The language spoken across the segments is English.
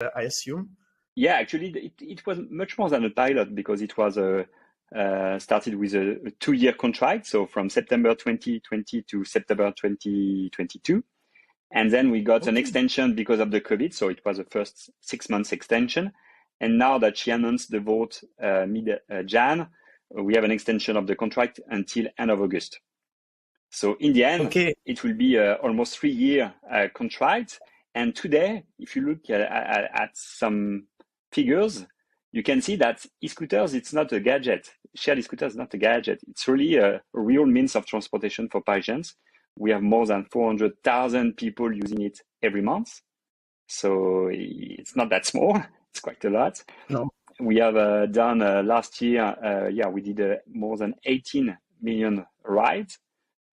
I assume. Yeah, actually, it was much more than a pilot because it was started with a 2-year contract, so from September 2020 to September 2022. And then we got an extension because of the COVID, so it was the first 6 months extension. And now that she announced the vote mid-Jan, we have an extension of the contract until end of August. So in the end, it will be almost 3-year contract. And today, if you look at some figures, you can see that e-scooters, it's not a gadget. Shared e-scooters is not a gadget. It's really a real means of transportation for Parisians. We have more than 400,000 people using it every month. So it's not that small. It's quite a lot. No. We have done last year, we did more than 18 million rides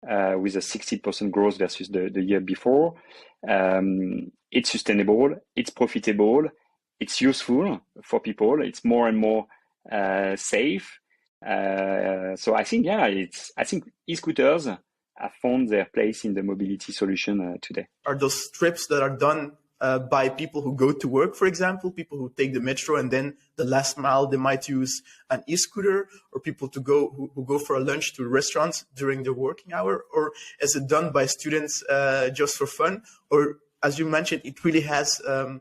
with a 60% growth versus the year before. It's sustainable, it's profitable, it's useful for people, it's more and more safe. So I think, I think e-scooters have found their place in the mobility solution today. Are those trips that are done by people who go to work, for example, people who take the metro and then the last mile they might use an e-scooter, or people who go for a lunch to restaurants during their working hour? Or is it done by students just for fun? Or as you mentioned, it really has a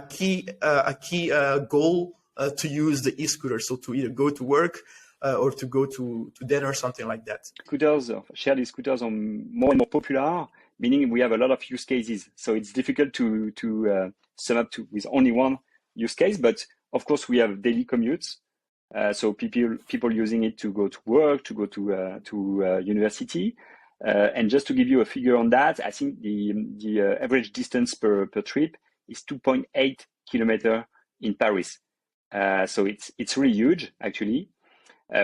key goal to use the e-scooter, so to either go to work or to go to dinner or something like that. Scooters, shared e-scooters are more and more popular, meaning we have a lot of use cases. So it's difficult to sum up with only one use case, but of course we have daily commutes. So people using it to go to work, to go to university. And just to give you a figure on that, I think the average distance per trip is 2.8 kilometers in Paris. So it's really huge, actually.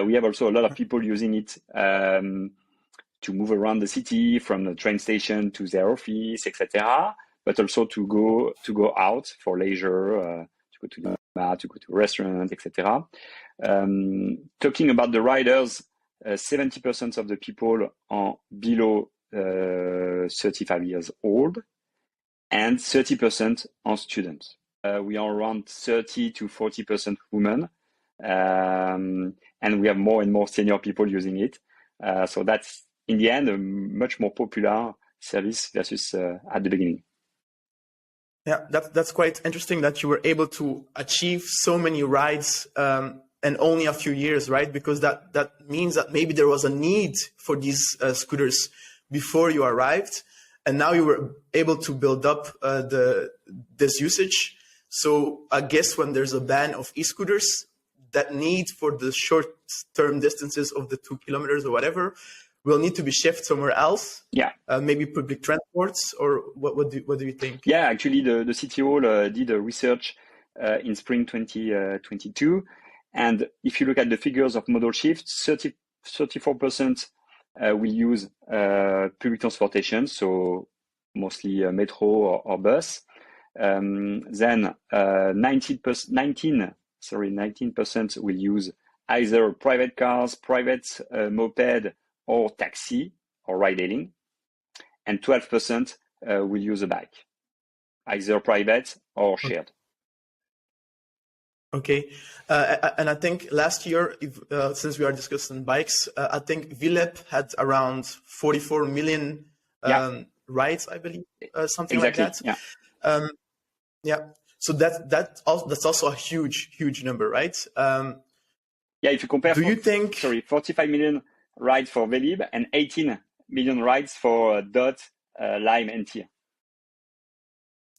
We have also a lot of people using it to move around the city, from the train station to their office, etc. But also to go out for leisure, to go to the bar, to go to a restaurant, etc. Talking about the riders, 70% of the people are below 35 years old, and 30% are students. We are around 30 to 40% women. And we have more and more senior people using it. So that's, in the end, a much more popular service versus at the beginning. Yeah, that's quite interesting that you were able to achieve so many rides in only a few years, right? Because that means that maybe there was a need for these scooters before you arrived, and now you were able to build up this usage. So I guess when there's a ban of e-scooters, that need for the short-term distances of the 2 kilometers or whatever will need to be shifted somewhere else. Yeah. Maybe public transports, or what do you think? Yeah, actually the City Hall did a research in spring 2022. And if you look at the figures of modal shifts, 34% will use public transportation, so mostly metro or bus. Then 19% will use either private cars, private moped, or taxi or ride-hailing, and 12% will use a bike, either private or shared. Okay, and I think last year, since we are discussing bikes, I think VLEP had around 44 million rides, I believe, something exactly. like that. Yeah. So that's also a huge number, right? If you compare, 45 million rides for Velib and 18 million rides for DOTT, Lime, and TIR.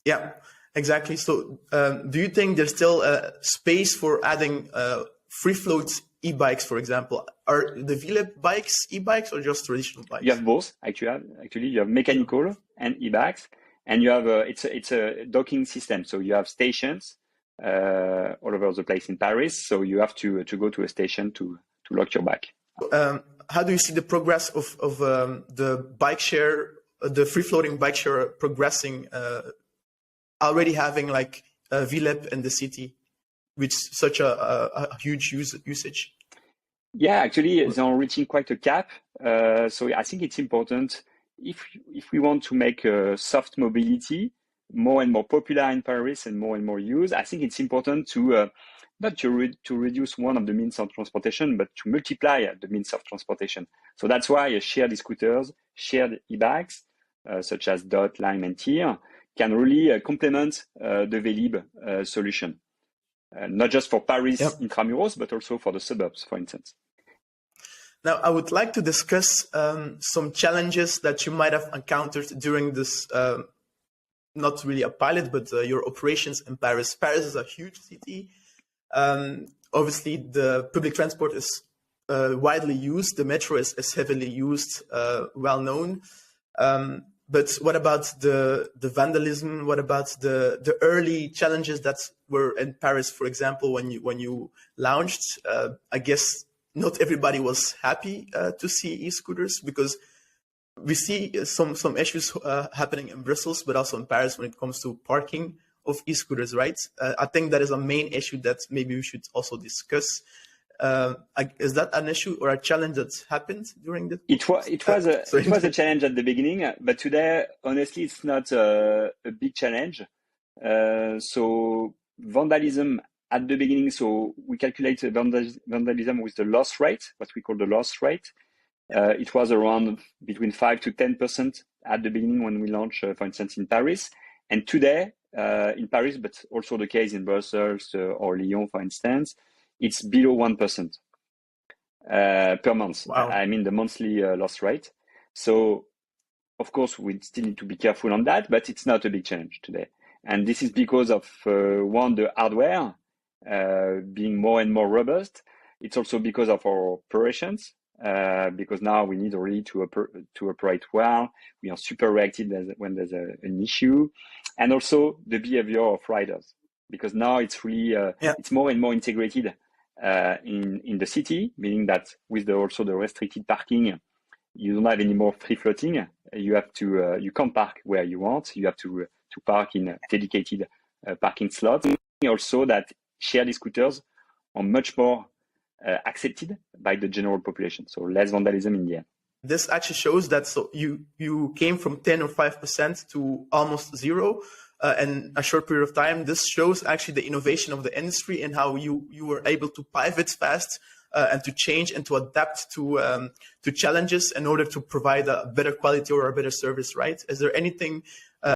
Yeah, exactly. So do you think there's still space for adding free float e-bikes, for example? Are the VLEP bikes e-bikes or just traditional bikes? You have both, actually. You have mechanical and e-bikes. And you have it's a docking system, so you have stations all over the place in Paris. So you have to go to a station to lock your bike. How do you see the progress of the bike share, the free floating bike share progressing? Already having like VLEP in the city, with such a huge usage. Yeah, actually, they're reaching quite a cap. So I think it's important. If we want to make soft mobility, more and more popular in Paris and more used, I think it's important to not to reduce one of the means of transportation, but to multiply the means of transportation. So that's why shared e-scooters, shared e-bikes, such as DOTT, Lime, and Tier, can really complement the Vélib solution, not just for Paris intramuros, but also for the suburbs, for instance. Now, I would like to discuss some challenges that you might have encountered during this, not really a pilot, but your operations in Paris. Paris is a huge city. Obviously, the public transport is widely used. The metro is heavily used, well known. But what about the vandalism? What about the early challenges that were in Paris, for example, when you launched? I guess not everybody was happy to see e-scooters, because we see some issues happening in Brussels, but also in Paris when it comes to parking of e-scooters, right? I think that is a main issue that maybe we should also discuss. Is that an issue or a challenge that happened during the? It was a challenge at the beginning, but today, honestly, it's not a big challenge. So vandalism at the beginning, so we calculate vandalism with the loss rate, what we call the loss rate. It was around between 5 to 10% at the beginning when we launched, for instance, in Paris. And today, in Paris, but also the case in Brussels or Lyon, for instance, it's below 1% per month. Wow. I mean, the monthly loss rate. So, of course, we still need to be careful on that, but it's not a big challenge today. And this is because of, one, the hardware being more and more robust. It's also because of our operations, because now we need really to operate well. We are super reactive when there's an issue. And also the behavior of riders, because now it's really, it's more and more integrated in the city, meaning that with also the restricted parking, you don't have any more free floating. You have to, you can't park where you want. You have to park in dedicated parking slots. Also that shared e-scooters are much more accepted by the general population. So less vandalism in the end. This actually shows that you came from 10 or 5% to almost zero in a short period of time. This shows actually the innovation of the industry and how you were able to pivot fast and to change and to adapt to challenges in order to provide a better quality or a better service, right? Is there anything